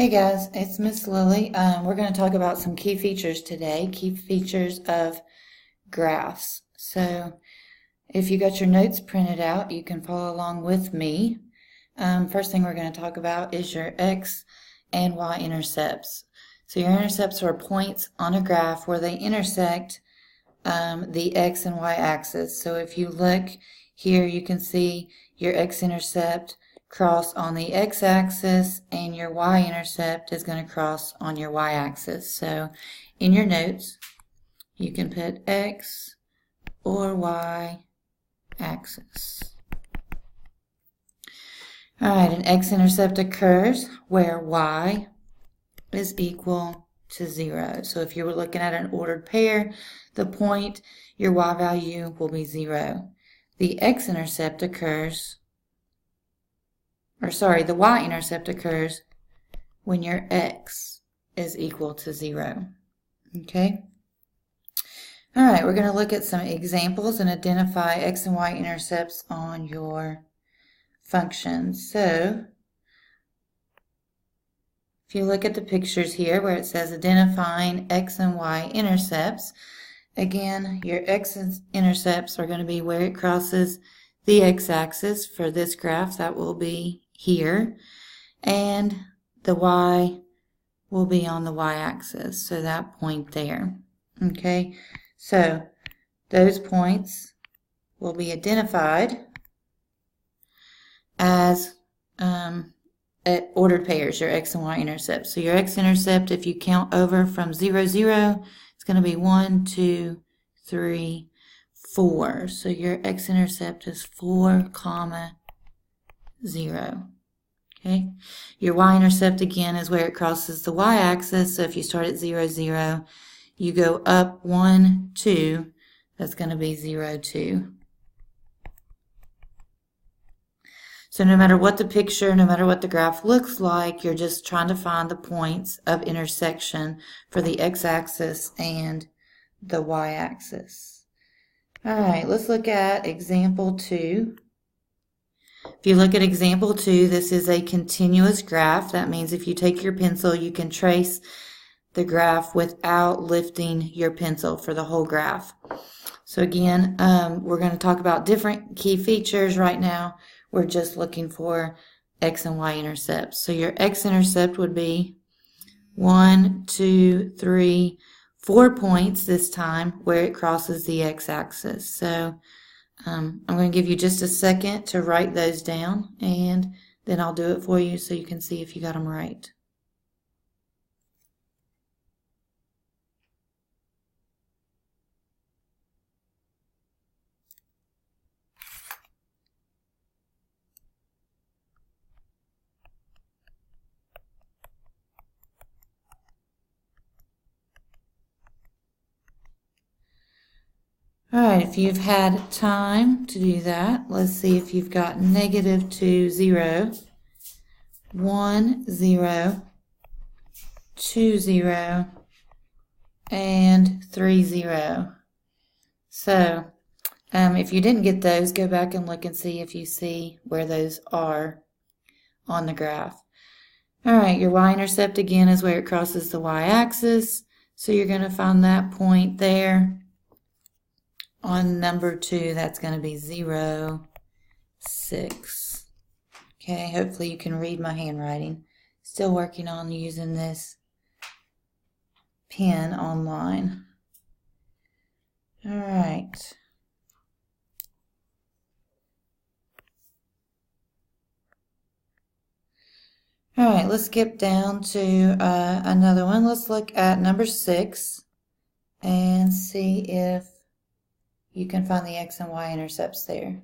Hey guys, it's Miss Lily. We're going to talk about some key features today, key features of graphs. So if you got your notes printed out, you can follow along with me. First thing we're going to talk about is your X and Y intercepts. So your intercepts are points on a graph where they intersect the X and Y axis. So if you look here, you can see your X-intercept cross on the X-axis and your Y-intercept is going to cross on your Y-axis. So in your notes, you can put X or Y-axis. Alright, an X-intercept occurs where Y is equal to 0. So if you were looking at an ordered pair, the point, your Y value will be 0. The X-intercept occurs, the Y-intercept occurs when your X is equal to 0. Okay? Alright, we're going to look at some examples and identify X and Y intercepts on your function. So, if you look at the pictures here where it says identifying X and Y intercepts, again, your X-intercepts are going to be where it crosses the X-axis. For this graph, that will be here. And the Y will be on the Y-axis, so that point there. Okay, so those points will be identified as ordered pairs, your X and Y intercepts. So your X-intercept, if you count over from 0, 0, it's going to be 1, 2, 3, 4. So your X-intercept is 4, 0. Okay. Your Y-intercept again is where it crosses the Y-axis. So if you start at 0, 0, you go up 1, 2. That's going to be 0, 2. So no matter what the picture, no matter what the graph looks like, you're just trying to find the points of intersection for the X-axis and the Y-axis. All right, let's look at example 2. If you look at example 2, this is a continuous graph. That means if you take your pencil, you can trace the graph without lifting your pencil for the whole graph. So again, we're going to talk about different key features right now. We're just looking for X and Y intercepts. So your X-intercept would be 1, 2, 3, 4 points this time where it crosses the X-axis. So I'm going to give you just a second to write those down, and then I'll do it for you so you can see if you got them right. Alright, if you've had time to do that, let's see if you've got -2, 0, 1, 0, 2, 0, and 3, 0. So, if you didn't get those, go back and look and see if you see where those are on the graph. Alright, your Y-intercept again is where it crosses the Y-axis, so you're going to find that point there. On number 2, that's going to be 0, 6. Okay, hopefully you can read my handwriting. Still working on using this pen online. All right. All right, let's skip down to another one. Let's look at number 6 and see if you can find the X and Y intercepts there.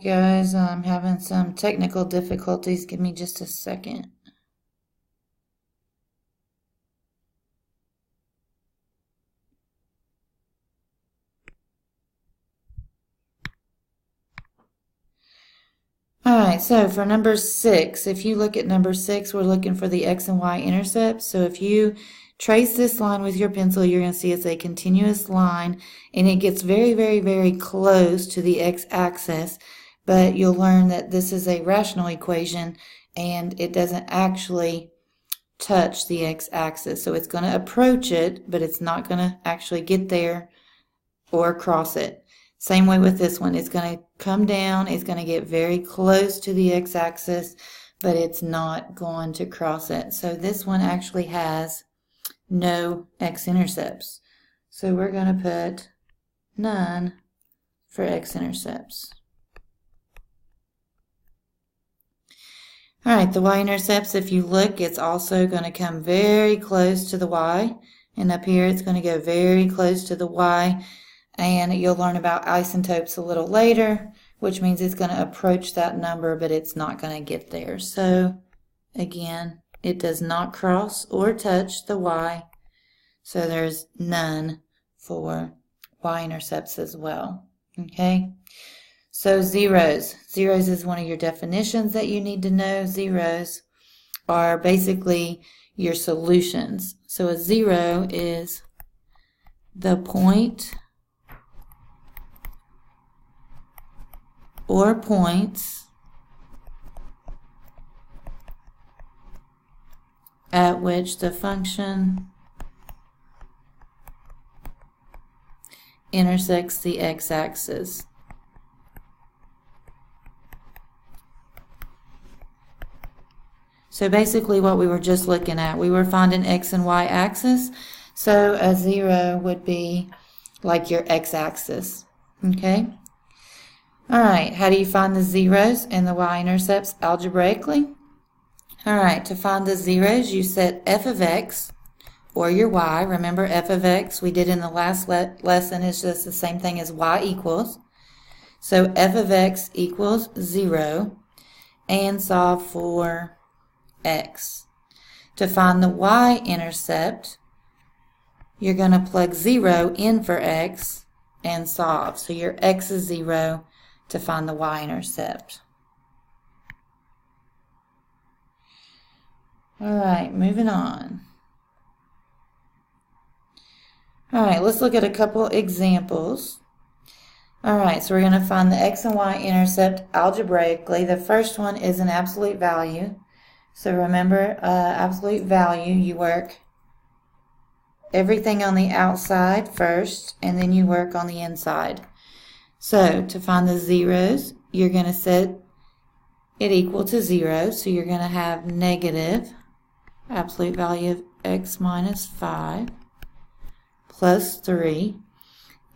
Alright guys, I'm having some technical difficulties. Give me just a second. Alright, so for number 6, if you look at number 6, we're looking for the X and Y intercepts. So if you trace this line with your pencil, you're going to see it's a continuous line, and it gets very, very, very close to the x-axis, but you'll learn that this is a rational equation, and it doesn't actually touch the x-axis. So it's going to approach it, but it's not going to actually get there or cross it. Same way with this one. It's going to come down, it's going to get very close to the x-axis, but it's not going to cross it. So this one actually has no x-intercepts. So we're going to put none for x-intercepts. Alright, the y-intercepts, if you look, it's also going to come very close to the y, and up here it's going to go very close to the y. And you'll learn about isotopes a little later, which means it's going to approach that number, but it's not going to get there. So again, it does not cross or touch the y, so there's none for y-intercepts as well. Okay, so zeros. Zeros is one of your definitions that you need to know. Zeros are basically your solutions. So a zero is the point or points at which the function intersects the x-axis. So basically what we were just looking at, we were finding x and y axis, so a zero would be like your x-axis. Okay? Alright, how do you find the zeros and the y-intercepts algebraically? Alright, to find the zeros, you set f of x, or your y. Remember, f of x, we did in the last lesson, is just the same thing as y equals. So f of x equals 0, and solve for x. To find the y-intercept, you're going to plug 0 in for x and solve. So your x is 0 to find the y-intercept. Alright, moving on. Alright, let's look at a couple examples. Alright, so we're going to find the x and y intercept algebraically. The first one is an absolute value. So remember, absolute value, you work everything on the outside first, and then you work on the inside. So to find the zeros, you're going to set it equal to 0. So you're going to have negative absolute value of x minus 5 plus 3.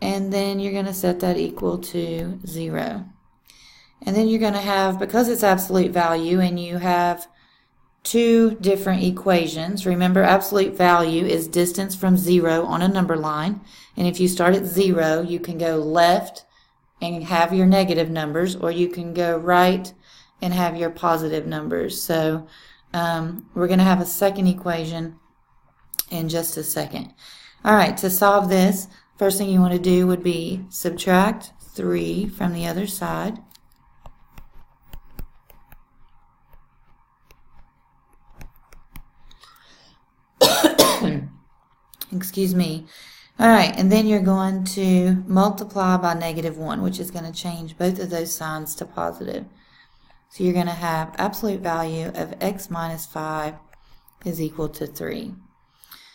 And then you're going to set that equal to 0. And then you're going to have, because it's absolute value and you have two different equations, remember absolute value is distance from 0 on a number line. And if you start at 0, you can go left and have your negative numbers, or you can go right and have your positive numbers. So we're going to have a second equation in just a second. Alright, to solve this, first thing you want to do would be subtract 3 from the other side. Excuse me. Alright, and then you're going to multiply by -1, which is going to change both of those signs to positive. So you're going to have absolute value of x minus 5 is equal to 3.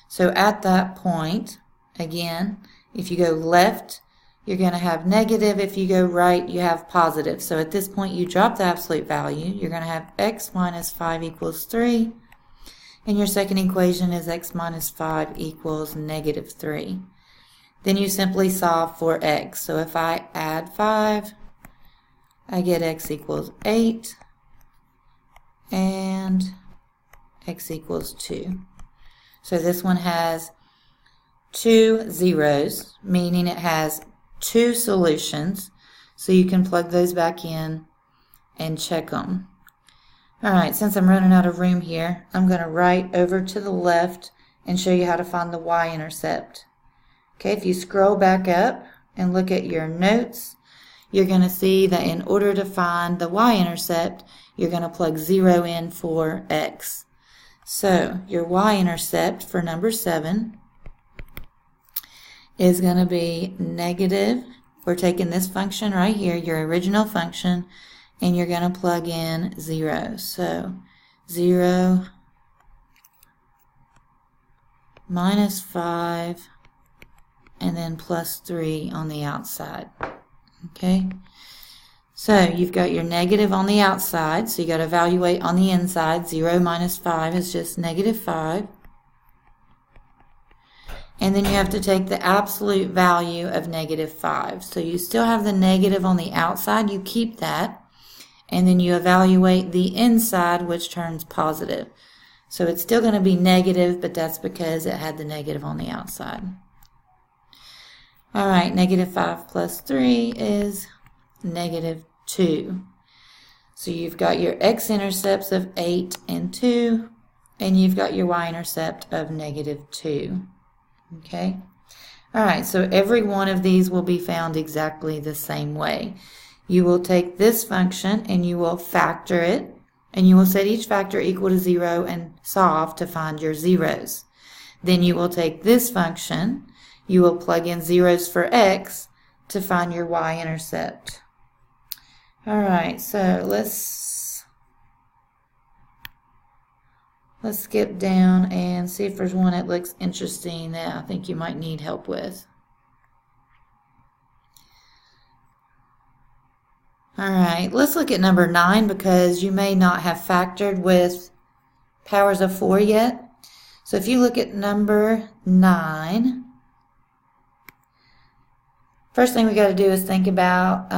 So at that point, again, if you go left, you're going to have negative. If you go right, you have positive. So at this point, you drop the absolute value. You're going to have x minus 5 equals 3. And your second equation is x minus 5 equals -3. Then you simply solve for x. So if I add 5, I get x equals 8 and x equals 2. So this one has 2 zeros, meaning it has 2 solutions. So you can plug those back in and check them. Alright, since I'm running out of room here, I'm going to write over to the left and show you how to find the y-intercept. Okay, if you scroll back up and look at your notes, you're going to see that in order to find the y-intercept, you're going to plug 0 in for x. So your y-intercept for number 7 is going to be negative. We're taking this function right here, your original function, and you're going to plug in 0. So 0 minus 5 and then plus 3 on the outside. Okay, so you've got your negative on the outside, so you got to evaluate on the inside. 0 minus 5 is just negative 5. And then you have to take the absolute value of negative 5. So you still have the negative on the outside, you keep that, and then you evaluate the inside, which turns positive. So it's still going to be negative, but that's because it had the negative on the outside. Alright, negative 5 plus 3 is negative 2. So you've got your x-intercepts of 8 and 2, and you've got your y-intercept of negative 2. Okay? Alright, so every one of these will be found exactly the same way. You will take this function and you will factor it, and you will set each factor equal to 0 and solve to find your zeros. Then you will take this function, you will plug in zeros for x to find your y-intercept. Alright, so let's skip down and see if there's one that looks interesting that I think you might need help with. Alright, let's look at number 9 because you may not have factored with powers of 4 yet. So if you look at number 9, first thing we got to do is think about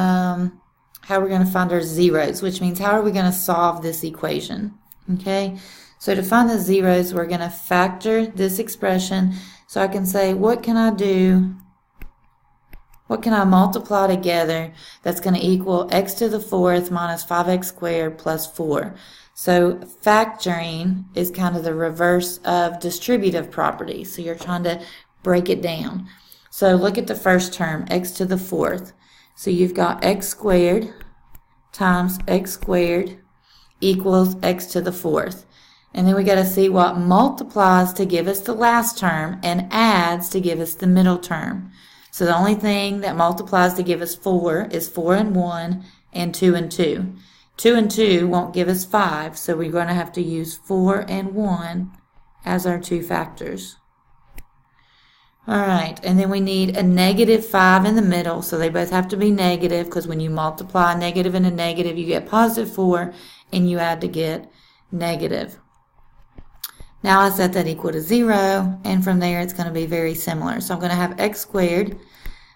how we're going to find our zeros, which means how are we going to solve this equation. Okay, so to find the zeros, we're going to factor this expression. So I can say, what can I do? What can I multiply together that's going to equal x to the 4th minus 5x squared plus 4? So factoring is kind of the reverse of distributive property. So you're trying to break it down. So look at the first term, x to the 4th. So you've got x squared times x squared equals x to the 4th. And then we got to see what multiplies to give us the last term and adds to give us the middle term. So the only thing that multiplies to give us 4 is 4 and 1 and 2 and 2. 2 and 2 won't give us 5, so we're going to have to use 4 and 1 as our two factors. Alright, and then we need a negative 5 in the middle, so they both have to be negative because when you multiply a negative and a negative, you get positive 4 and you add to get negative. Now I set that equal to 0, and from there it's going to be very similar. So I'm going to have x squared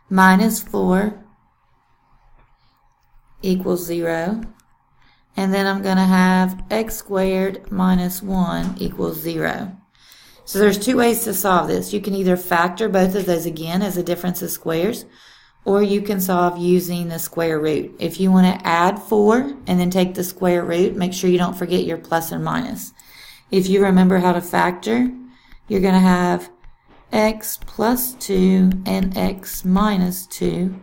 minus 4 equals 0. And then I'm going to have x squared minus 1 equals 0. So there's two ways to solve this. You can either factor both of those again as a difference of squares, or you can solve using the square root. If you want to add 4 and then take the square root, make sure you don't forget your plus and minus. If you remember how to factor, you're going to have x plus 2 and x minus 2.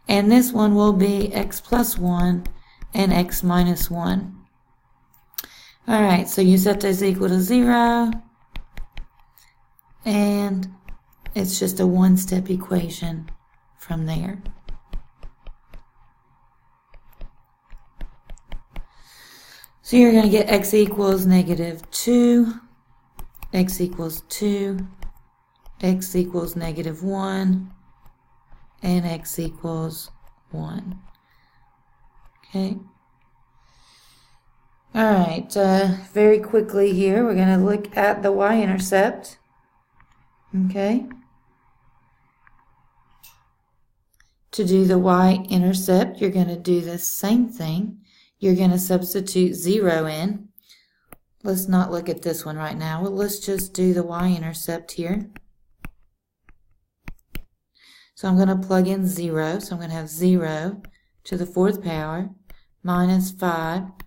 And this one will be x plus 1 and x minus 1. Alright, so you set those equal to 0. And it's just a one-step equation from there. So you're going to get x equals negative 2, x equals 2, x equals negative 1, and x equals 1. Okay. Alright, very quickly here, we're going to look at the y-intercept. Okay. To do the y-intercept, you're going to do the same thing. You're going to substitute 0 in. Let's not look at this one right now. Well, let's just do the y-intercept here. So I'm going to plug in 0. So I'm going to have 0 to the 4th power minus 5